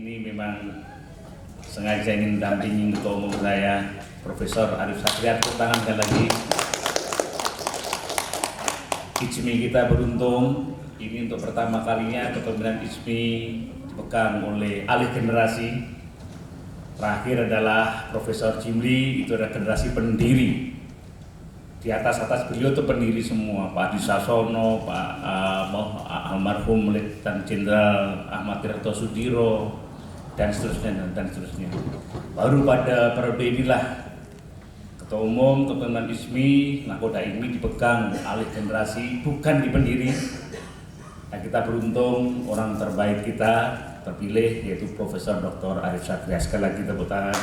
ini memang sengaja ingin dampingin ketua umum saya, Profesor Arif Satria. Tepuk tangan sekali lagi. ISMI kita beruntung, ini untuk pertama kalinya kepemimpinan ISMI dipegang oleh alih generasi. Terakhir adalah Profesor Jimli, itu adalah generasi pendiri. Di atas beliau itu pendiri semua, Pak Adi Sasono, Pak almarhum Letnan Jenderal Ahmad Tirto Sudiro, dan seterusnya. Baru pada periode inilah Ketua Umum Kepemimpinan ISMI, nakoda ISMI dipegang alih generasi, bukan di pendiri. Nah, kita beruntung orang terbaik kita terpilih, yaitu Profesor Dr. Arif Satria. Sekali lagi tepuk tangan.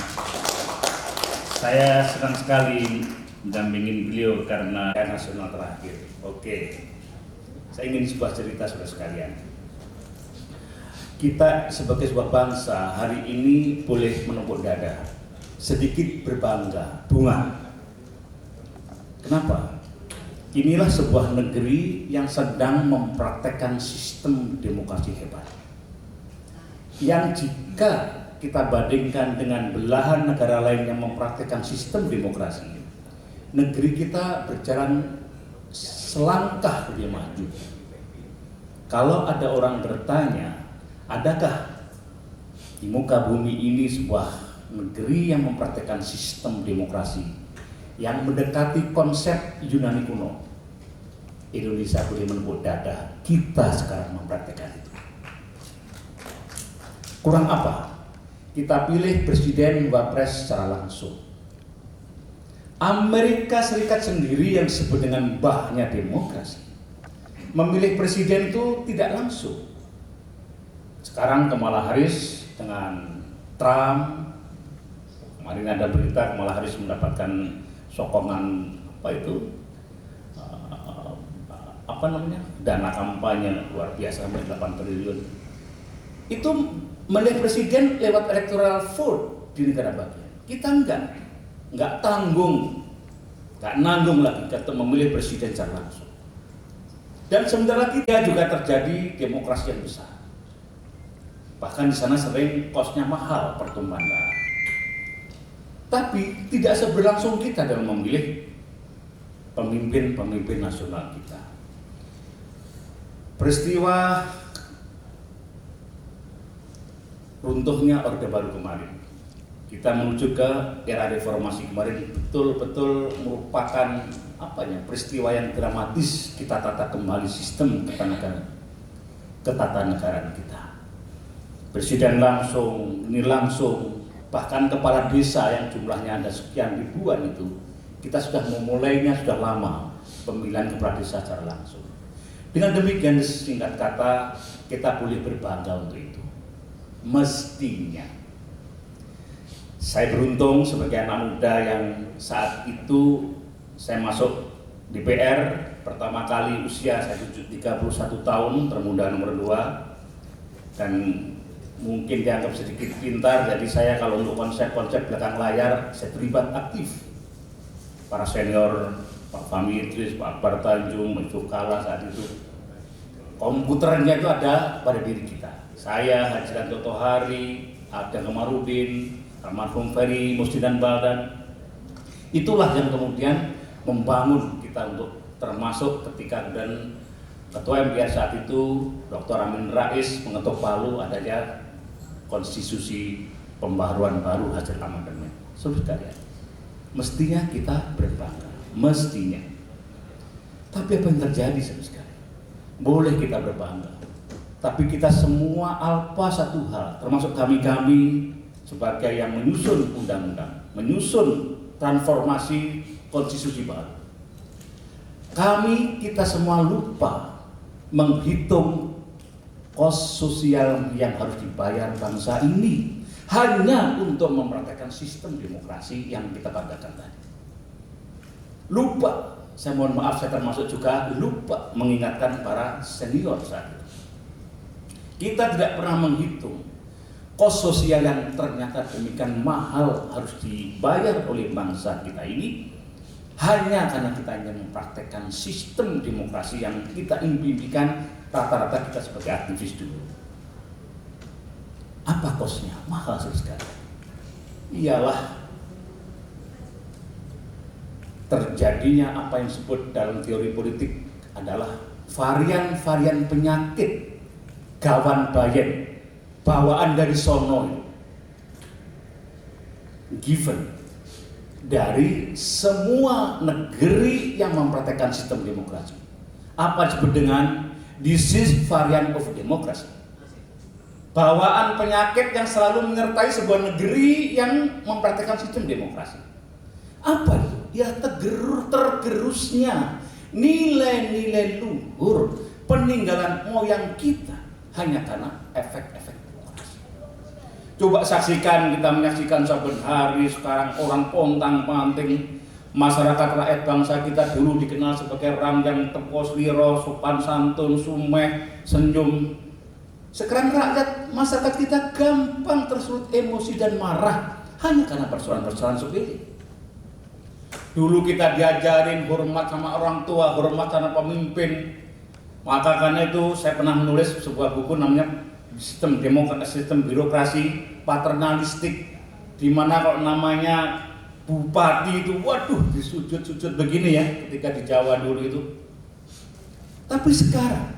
Saya senang sekali mendampingin beliau karena nasional terakhir. Oke, saya ingin sebuah cerita saudara sekalian. Kita sebagai sebuah bangsa hari ini boleh menepuk dada, sedikit berbangga, bunga. Kenapa? Inilah sebuah negeri yang sedang mempraktekkan sistem demokrasi hebat. Yang jika kita bandingkan dengan belahan negara lain yang mempraktekkan sistem demokrasi, negeri kita berjalan selangkah lebih maju. Kalau ada orang bertanya, adakah di muka bumi ini sebuah negeri yang mempraktekkan sistem demokrasi yang mendekati konsep Yunani kuno? Indonesia boleh menepuk dada, kita sekarang mempraktekkan itu. Kurang apa? Kita pilih presiden wapres secara langsung. Amerika Serikat sendiri yang disebut dengan mbahnya demokrasi, memilih presiden itu tidak langsung. Sekarang Kamala Harris dengan Trump, kemarin ada berita Kamala Harris mendapatkan sokongan dana kampanye luar biasa sampai 8 triliun. Itu memilih presiden lewat electoral vote di negara bagian. Kita nggak tanggung, nggak nanggung lagi kita memilih presiden secara langsung. Dan sebentar lagi dia juga terjadi demokrasi yang besar. Bahkan di sana sering kosnya mahal pertumpahan darah. Tapi tidak seberlangsung kita dalam memilih pemimpin nasional kita. Peristiwa runtuhnya Orde Baru kemarin, kita menuju ke era reformasi kemarin, betul-betul merupakan peristiwa yang dramatis. Kita tata kembali sistem ketatanegaraan kita. Presiden langsung, bahkan kepala desa yang jumlahnya ada sekian ribuan itu, kita sudah memulainya sudah lama, pemilihan kepala desa secara langsung. Dengan demikian, singkat kata, kita boleh berbangga untuk itu. Mestinya. Saya beruntung sebagai anak muda yang saat itu saya masuk DPR pertama kali usia saya 31 tahun, termuda nomor 2, dan mungkin dianggap sedikit pintar. Jadi saya kalau untuk konsep-konsep belakang layar saya terlibat aktif. Para senior, Pak Fahmi Idris, Pak Akbar Tanjung, Yusuf Kala saat itu, komputernya itu ada pada diri kita. Saya, Haji Ranto Tohari, Adang Kamarudin, almarhum Ferry Musdinan Baldan. Itulah yang kemudian membangun kita untuk termasuk ketika dan Ketua MPR saat itu Dr. Amin Rais mengetuk palu adanya konstitusi pembaharuan baru hasil amandemen. Saudara sekalian, mestinya kita berbangga, mestinya. Tapi apa yang terjadi saudara sekalian? Boleh kita berbangga, tapi kita semua alpa satu hal, termasuk kami sebagai yang menyusun undang-undang, menyusun transformasi konstitusi baru. Kita semua lupa menghitung kos sosial yang harus dibayar bangsa ini hanya untuk mempraktekkan sistem demokrasi yang kita banggakan tadi. Lupa, saya mohon maaf, saya termasuk juga lupa mengingatkan para senior saat itu. Kita tidak pernah menghitung kos sosial yang ternyata demikian mahal harus dibayar oleh bangsa kita ini hanya karena kita ingin mempraktekkan sistem demokrasi yang kita impikan rata-rata kita sebagai aktivis dulu. Apa kosnya? Mahal sekali. Ialah terjadinya apa yang disebut dalam teori politik adalah varian-varian penyakit gawan bayen bawaan dari sono, given dari semua negeri yang mempraktekkan sistem demokrasi. Apa disebut dengan disease variant of democracy? Bawaan penyakit yang selalu menyertai sebuah negeri yang mempraktekkan sistem demokrasi. Apa itu? Ya tergerusnya nilai-nilai luhur peninggalan moyang kita hanya karena efek-efek demokrasi. Coba saksikan, kita menyaksikan saben hari sekarang orang pontang-panting. Masyarakat rakyat bangsa kita dulu dikenal sebagai ranjang tepos liro, sopan santun, sumeh, senyum. Sekarang rakyat masyarakat kita gampang tersulut emosi dan marah hanya karena persoalan-persoalan sepele. Dulu kita diajarin hormat sama orang tua, hormat sama pemimpin. Maka karena itu saya pernah menulis sebuah buku namanya Sistem Demokrasi, Sistem Birokrasi Paternalistik, di mana kalau namanya bupati itu, waduh, disujud-sujud begini ya ketika di Jawa dulu itu. Tapi sekarang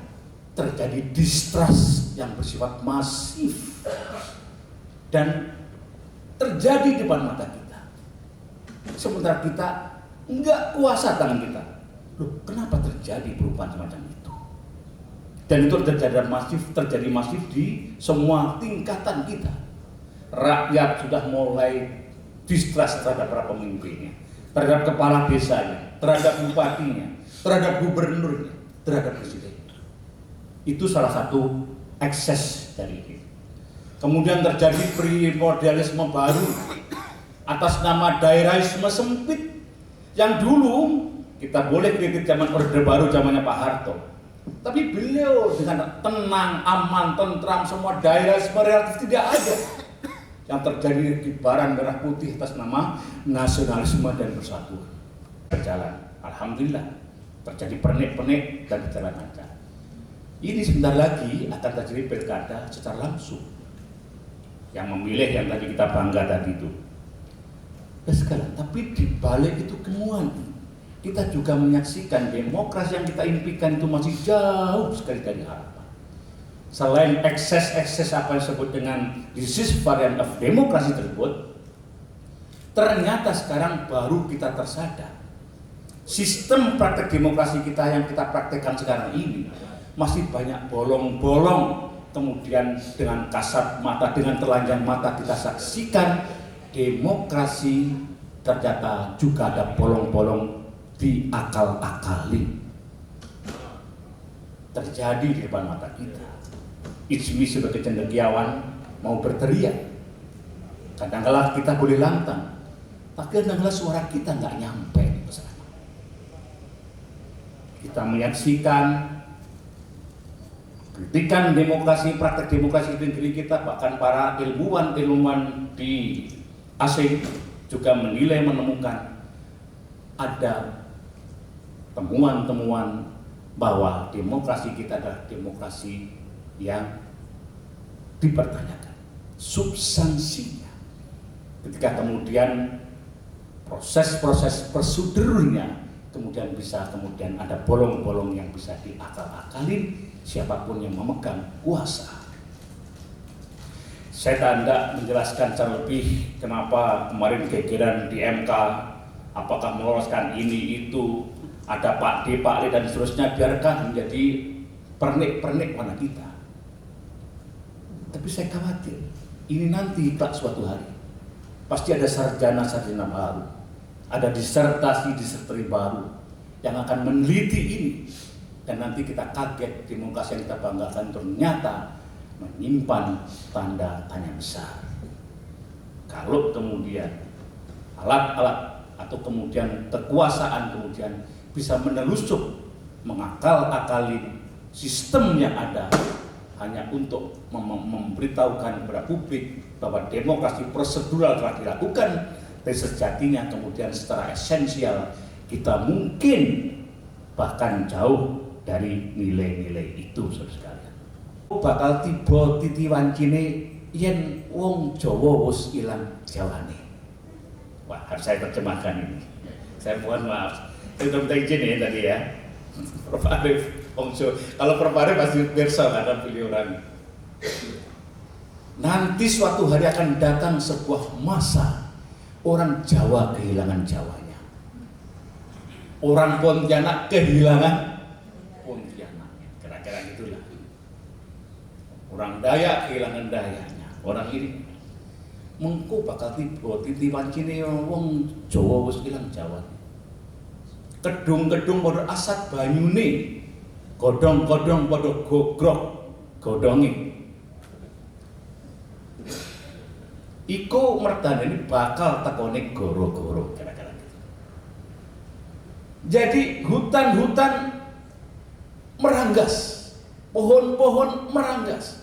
terjadi distrust yang bersifat masif dan terjadi di depan mata kita. Sementara kita nggak kuasa tangan kita. Loh, kenapa terjadi perubahan semacam itu? Dan itu terjadi masif di semua tingkatan kita. Rakyat sudah mulai distrust terhadap para pemimpinnya, terhadap kepala desanya, terhadap bupatinya, terhadap gubernurnya, terhadap presiden. Itu salah satu ekses dari ini. Kemudian terjadi primordialisme baru atas nama daerahisme sempit yang dulu kita boleh kritik zaman Orde Baru zamannya Pak Harto. Tapi beliau dengan tenang, aman, tentram, semua daerahisme relatif tidak ada. Yang terjadi kibaran merah putih atas nama nasionalisme dan persatuan berjalan. Alhamdulillah terjadi pernik-pernik dan berjalan lancar. Ini sebentar lagi akan terjadi pilkada secara langsung. Yang memilih yang tadi kita bangga tadi itu. Dan sekarang, tapi di balik itu kemuan, kita juga menyaksikan demokrasi yang kita impikan itu masih jauh sekali dari harapan. Selain ekses-ekses apa yang disebut dengan disease variant of demokrasi tersebut, ternyata sekarang baru kita tersadar sistem praktek demokrasi kita yang kita praktekkan sekarang ini masih banyak bolong-bolong. Kemudian dengan kasat mata, dengan telanjang mata kita saksikan demokrasi ternyata juga ada bolong-bolong di akal-akalin terjadi di depan mata kita. Ijmi sebagai cendekiawan mau berteriak, kadang-kala kita boleh lantang, tapi kadang-kala suara kita nggak nyampe ke sana. Kita menyaksikan kritikan demokrasi, praktek demokrasi di negeri kita, bahkan para ilmuwan di asing juga menilai, menemukan ada temuan-temuan bahwa demokrasi kita adalah demokrasi yang dipertanyakan substansinya. Ketika kemudian proses-proses prosedurnya kemudian bisa ada bolong-bolong yang bisa diakal-akalin siapapun yang memegang kuasa. Saya tidak menjelaskan secara lebih kenapa kemarin gegeran di MK, apakah meloloskan ini itu, ada Pak D, Pak L dan seterusnya, biarkan menjadi pernik-pernik warna kita. Tapi saya khawatir, ini nanti tak suatu hari pasti ada sarjana-sarjana baru, ada disertasi baru yang akan meneliti ini, dan nanti kita kaget demokrasi yang kita banggakan ternyata menyimpan tanda tanya besar. Kalau kemudian alat-alat atau kemudian kekuasaan kemudian bisa menelusup, mengakal-akali sistem yang ada hanya untuk memberitahukan kepada publik bahwa demokrasi prosedural telah dilakukan, dan sejatinya kemudian secara esensial kita mungkin bahkan jauh dari nilai-nilai itu, saudara sekalian. Bakal tiba titi wancine yen wong Jawa wis ilang Jawane. Wah, harus saya terjemahkan ini. Saya mohon maaf. Itu minta izin ya tadi ya. Prof Arif, wong Jawa. Kalau Prof Arif pasti pirsa karena beliau orang. Nanti suatu hari akan datang sebuah masa orang Jawa kehilangan Jawanya. Orang Pontianak kehilangan Pontianaknya. Kira-kira gitulah. Orang Dayak kehilangan Dayaknya. Orang ini mengko bakal titipan cine wong Jawa wis ilang Jawa. Kedung-kedung padha asat banyune. Godhong-godhong padha gogrok godhonge. Iku mertane ini bakal tekone goro-goro kira-kira gitu. Jadi hutan-hutan meranggas, pohon-pohon meranggas.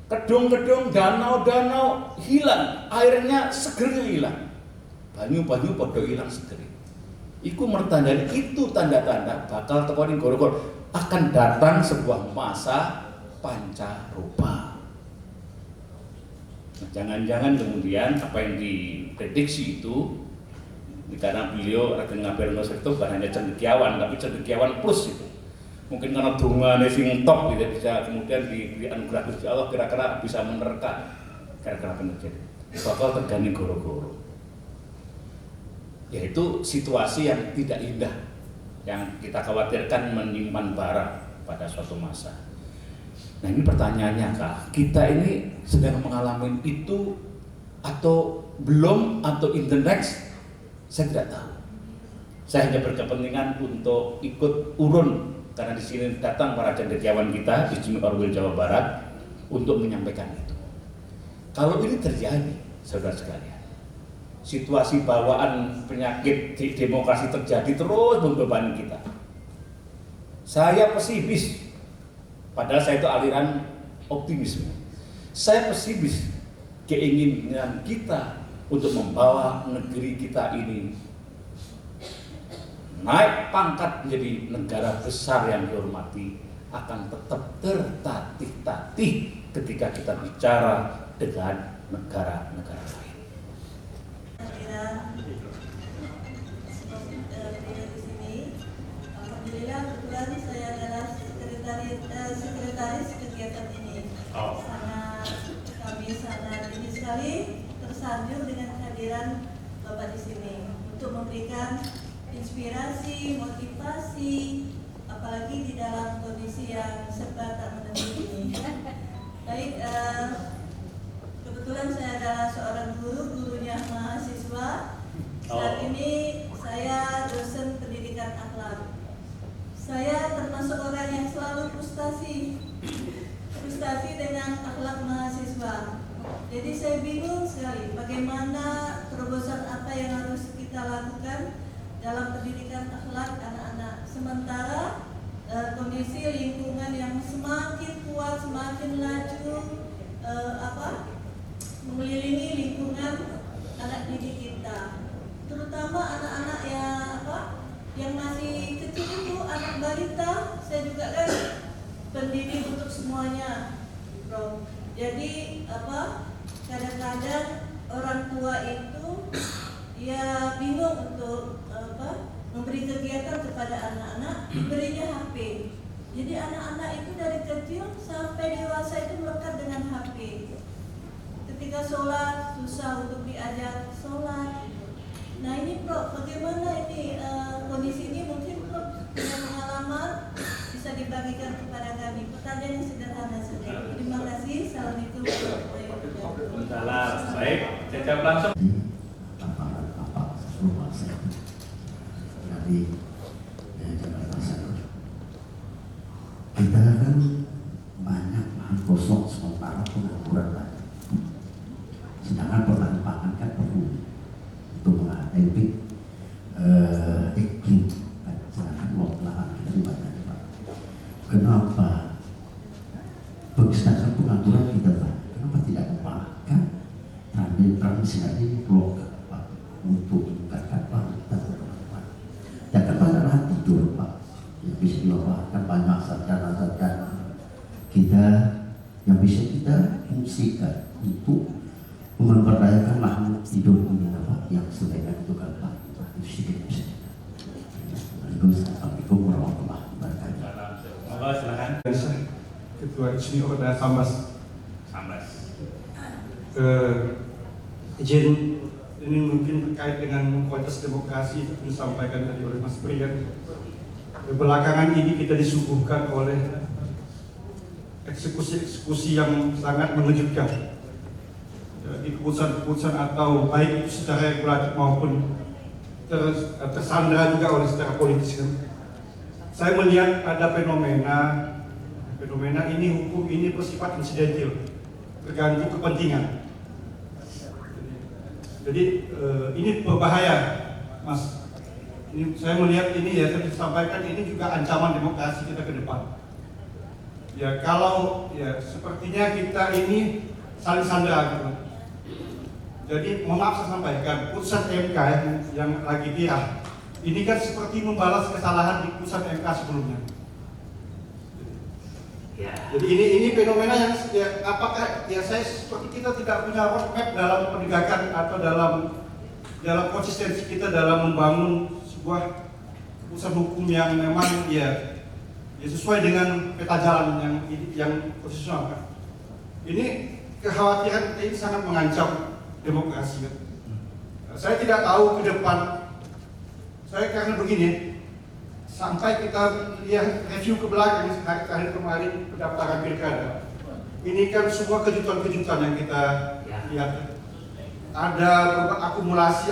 Kedung-kedung, danau-danau hilang, airnya segernya hilang. Banyu-banyu padha hilang seger. Iku mertandani, itu tanda-tanda bakal tekoning goro-goro. Akan datang sebuah masa pancaroba. Nah, jangan-jangan kemudian apa yang diprediksi itu karena beliau Raden Ngabel Ngos itu bukan hanya cendekiawan, tapi cendekiawan plus itu. Mungkin karena dungane sing top gitu bisa kemudian dianugerah Gusti Allah kira-kira bisa menerka kira-kira apa yang terjadi. Bakal tergani goro-goro. Yaitu situasi yang tidak indah yang kita khawatirkan menyimpan bara pada suatu masa. Nah ini pertanyaannya Kak, kita ini sedang mengalami itu atau belum atau in the next? Saya tidak tahu. Saya hanya berkepentingan untuk ikut urun karena di sini datang para cendekiawan kita di Jimmy Orwil Jawa Barat untuk menyampaikan itu. Kalau ini terjadi, saudara sekalian, situasi bawaan penyakit di demokrasi terjadi terus membebani kita. Saya pesimis, padahal saya itu aliran optimisme. Saya pesimis keinginan kita untuk membawa negeri kita ini naik pangkat menjadi negara besar yang dihormati akan tetap tertatih-tatih ketika kita bicara dengan negara-negara lain. Alhamdulillah kebetulan saya adalah sekretaris kegiatan ini. Kami sangat ini sekali tersanjung dengan kehadiran Bapak di sini untuk memberikan inspirasi, motivasi, apalagi di dalam kondisi yang serba tak menentu ini. Baik, kebetulan saya adalah seorang gurunya mahasiswa. Saat ini saya dosen pendidikan akhlak. Saya termasuk orang yang selalu frustasi dengan akhlak mahasiswa. Jadi saya bingung sekali bagaimana terobosan apa yang harus kita lakukan dalam pendidikan akhlak anak-anak. Sementara kondisi lingkungan yang semakin kuat, semakin laju mengelilingi lingkungan anak didik kita, terutama anak-anak yang masih kecil itu, anak balita. Saya juga kan pendidik untuk semuanya, Bro. Jadi kadang-kadang orang tua itu ya bingung untuk memberi kegiatan kepada anak-anak, berinya HP. Jadi anak-anak itu dari kecil sampai dewasa itu melekat dengan HP. Ketika sholat susah untuk diajak sholat. Nah ini Prof, bagaimana ini kondisi ini? Mungkin Prof punya pengalaman bisa dibagikan kepada kami. Pertanyaan yang sederhana saja. Terima kasih. Assalamualaikum warahmatullahi wabarakatuh. Baik, saya jawab langsung. Dari Jakarta Selatan. Kita kan banyak lahan kosong sementara pengangguran banyak. Sedangkan pertambangan kan perlu untuk menghadapi iklim. Sedangkan lahan kita banyak. Kenapa? Sedangkan pengangguran kita banyak. Kenapa tidak mengembangkan tradisi blok untuk meningkatkan kualitas teman-teman? Jangan banyak lahan tidur Pak, yang bisa dimanfaatkan banyak sarjana-sarjana kita yang bisa kita fungsikan untuk memberdayakan makhluk hidup ini yang sebenarnya itu kan Pak. Itu sedikit. Assalamualaikum warahmatullahi wabarakatuh. Monggo silakan. Ketua ISMI Orda Sambas. Izin ini mungkin terkait dengan kualitas demokrasi yang disampaikan tadi oleh Mas Brian. Belakangan ini kita disuguhkan oleh eksekusi yang sangat mengejutkan. Jadi keputusan-keputusan atau baik itu secara regulatif maupun tersandra juga oleh secara politis. Saya melihat ada fenomena ini, hukum ini bersifat insidentil, tergantung kepentingan. Jadi ini berbahaya, Mas. Ini saya melihat ini ya, tadi disampaikan ini juga ancaman demokrasi kita ke depan. Ya kalau ya sepertinya kita ini saling sandera gitu. Jadi mohon maaf saya sampaikan, putusan MK yang lagi viral ini kan seperti membalas kesalahan di putusan MK sebelumnya. Ya. Jadi ini fenomena yang ya, apakah ya saya seperti kita tidak punya roadmap dalam penegakan atau dalam konsistensi kita dalam membangun sebuah keputusan hukum yang memang ya sesuai dengan peta jalan yang konstitusional. Ini kekhawatiran ini sangat mengancam demokrasi. Saya tidak tahu ke depan. Saya karena begini, sampai kita lihat review ke belakang hari kemarin pendaftaran pilkada. Ini kan semua kejutan-kejutan yang kita lihat. Ada akumulasi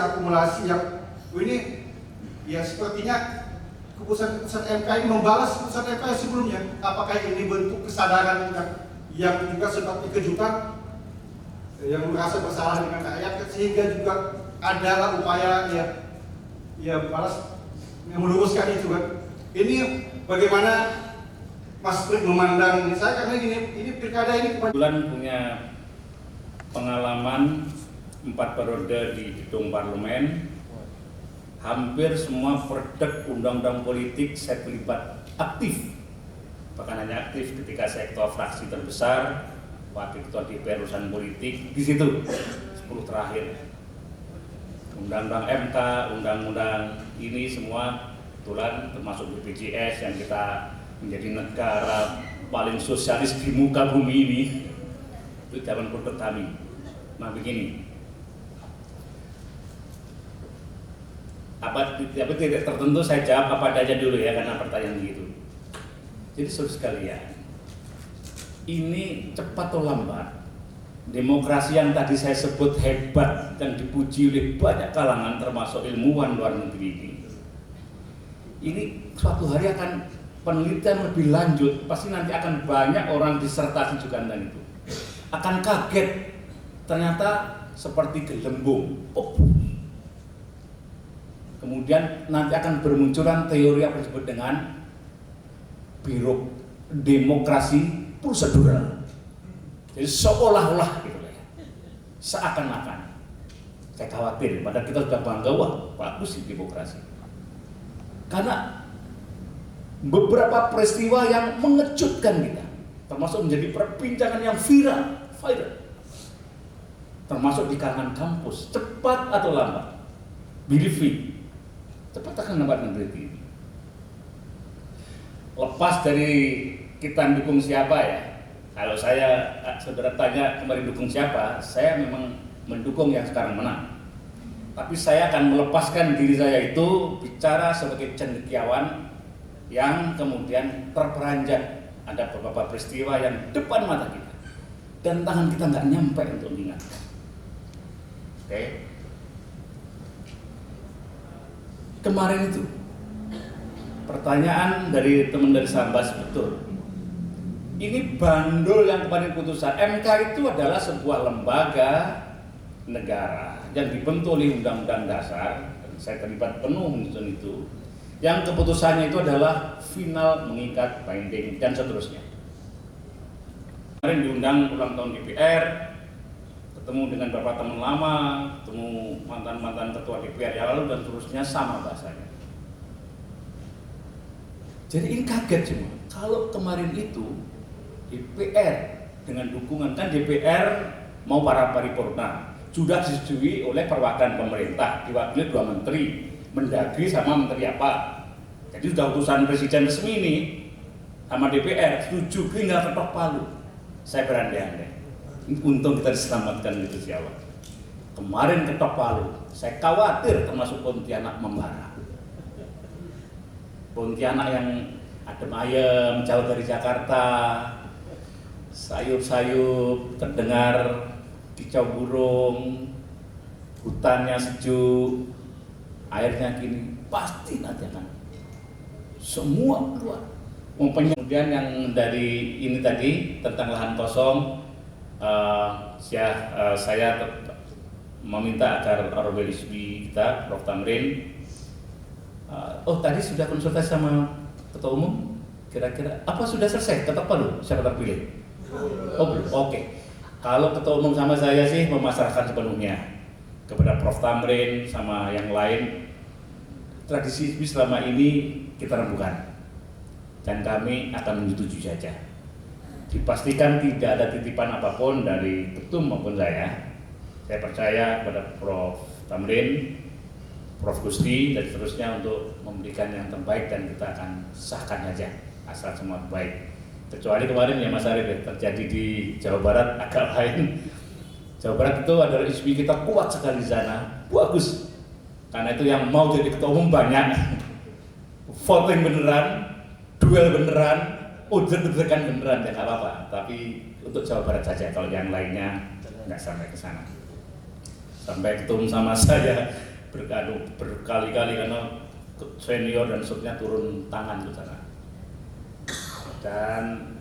yang ini ya sepertinya keputusan MK ini membalas keputusan MK sebelumnya. Apakah ini bentuk kesadaran yang juga seperti kejutan yang merasa bersalah dengan rakyat sehingga juga adalah upaya ya balas yang meluruskan itu kan. Ini bagaimana Mas Brik memandang ini? Saya karena ini pilkada ini kebetulan punya pengalaman 4 periode di gedung parlemen. Hampir semua produk undang-undang politik saya terlibat aktif, bahkan hanya aktif ketika saya ketua fraksi terbesar, wakil ketua DPR urusan politik di situ 10 terakhir. Undang-undang MK, undang-undang ini semua kebetulan termasuk BPJS yang kita menjadi negara paling sosialis di muka bumi ini, itu zaman produk kami. Nah begini, apa tidak tertentu saya jawab apa aja dulu ya karena pertanyaan gitu. Jadi saudara sekalian, ini cepat atau lambat demokrasi yang tadi saya sebut hebat dan dipuji oleh banyak kalangan termasuk ilmuwan luar negeri ini suatu hari akan penelitian lebih lanjut, pasti nanti akan banyak orang disertasi juga tentang itu, akan kaget ternyata seperti gelembung. Kemudian nanti akan bermunculan teori yang disebut dengan demokrasi prosedural. Jadi seolah-olah gitu ya, seakan-akan. Saya khawatir, padahal kita sudah bangga, wah bagus sih demokrasi. Karena beberapa peristiwa yang mengejutkan kita, termasuk menjadi perbincangan yang viral, termasuk di kalangan kampus, cepat atau lambat, believe me, cepat akan lambat meneliti. Lepas dari kita dukung siapa ya, kalau saya saudara tanya kemarin dukung siapa, saya memang mendukung yang sekarang menang. Tapi saya akan melepaskan diri saya itu bicara sebagai cendekiawan yang kemudian terperanjat. Ada beberapa peristiwa yang depan mata kita dan tangan kita nggak nyampe untuk mengingatkan. Oke. Kemarin itu pertanyaan dari teman dari Sambas, betul. Ini bandul yang kemarin putusan MK itu adalah sebuah lembaga negara yang dibentuk oleh Undang-Undang Dasar, dan saya terlibat penuh menyusun itu, yang keputusannya itu adalah final, mengikat, binding, dan seterusnya. Kemarin diundang ulang tahun DPR, ketemu dengan beberapa teman lama, ketemu mantan-mantan ketua DPR yang lalu, dan seterusnya sama bahasanya. Jadi ini kaget semua. Kalau kemarin itu DPR dengan dukungan kan DPR mau para paripurna sudah disetujui oleh perwakilan pemerintah diwakili 2 menteri, Mendagri sama menteri apa. Jadi sudah utusan presiden resmi ini sama DPR setuju, tinggal ketok palu. Saya berandai-andai. Untung kita diselamatkan gitu siapa. Kemarin ketok palu, saya khawatir termasuk Pontianak membara. Pontianak yang adem ayem, jauh dari Jakarta, sayup-sayup, terdengar kicau burung, hutannya sejuk, airnya gini, pasti nanti akan semua keluar. Kemudian yang dari ini tadi tentang lahan kosong, saya meminta agar organisasi kita, Prof. Tamrin, tadi sudah konsultasi sama Ketua Umum, kira-kira apa sudah selesai? Ketok palu, siapa terpilih? Oh belum, oke. Kalau Ketua Umum sama saya sih memasrahkan sepenuhnya kepada Prof. Tamrin sama yang lain. Tradisi selama ini kita rembukan dan kami akan menyetujui saja. Dipastikan tidak ada titipan apapun dari ketum maupun saya. Saya percaya kepada Prof. Tamrin, Prof. Gusti dan seterusnya untuk memberikan yang terbaik dan kita akan sahkan saja asal semua baik. Kecuali kemarin ya Mas Arif terjadi di Jawa Barat agak lain. Jawa Barat itu adalah ISMI kita kuat sekali di sana, bagus. Karena itu yang mau jadi ketua umum banyak, voting beneran, duel beneran, ujet-ujekan beneran ya nggak apa-apa. Tapi untuk Jawa Barat saja, kalau yang lainnya nggak sampai ke sana. Sampai ketemu sama saya berkali-kali karena senior dan subnya turun tangan ke sana. Dan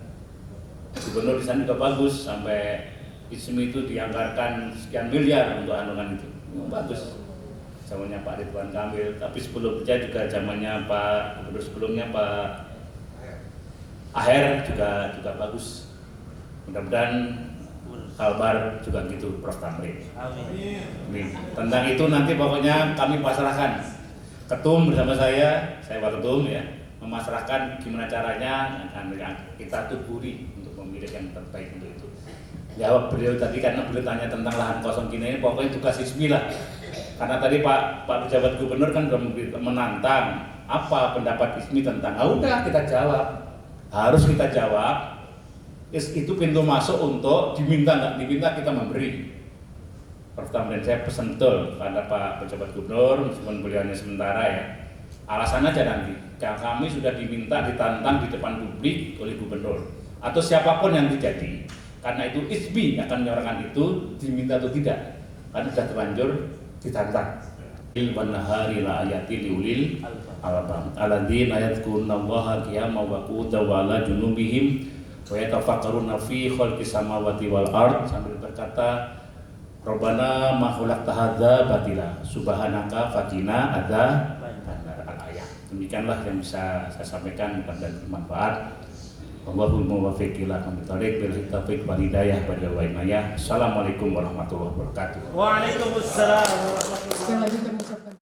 gubernur di sana juga bagus, sampai ISMI itu dianggarkan sekian miliar untuk andungan itu, bagus. Zamannya Pak Ridwan Kamil, tapi sebelumnya juga zamannya Pak Gubernur sebelumnya Pak Aher juga bagus. Mudah-mudahan Kalbar juga gitu, Prof. Tamrin. Amin. Tentang itu nanti pokoknya kami pasrahkan. Ketum bersama saya Waketum ya, memasrahkan gimana caranya kita tuburi untuk memilih yang terbaik untuk itu. Jawab beliau tadi karena beliau tanya tentang lahan kosong gini, pokoknya tugas ISMI lah. Karena tadi Pak pejabat gubernur kan sudah menantang apa pendapat ISMI tentang, udah kita jawab, harus kita jawab. Itu pintu masuk untuk diminta nggak diminta kita memberi. Pertama saya pesan betul pada Pak pejabat gubernur, meskipun beliau hanya sementara ya. Alasan aja nanti, kami sudah diminta ditantang di depan publik oleh gubernur atau siapapun yang terjadi. Karena itu ISMI akan menyuarakan itu diminta atau tidak. Karena sudah terlanjur ditantang. Wan nahari la ayati liulil albab. Alladzina yadhkurunallaha qiyaman wa qu'udan wa 'ala junubihim wa yatafakkaruna fi khalqis samawati wal ard, sambil berkata Rabbana ma khalaqta hadza batila subhanaka faqina adzabannar al-ayat. Demikianlah yang bisa saya sampaikan, mudah-mudahan bermanfaat. Allahul muwaffiq ila aqwamit thoriq bil taufiq wal hidayah wal inayah. Assalamualaikum warahmatullahi wabarakatuh. Waalaikumsalam warahmatullahi wabarakatuh.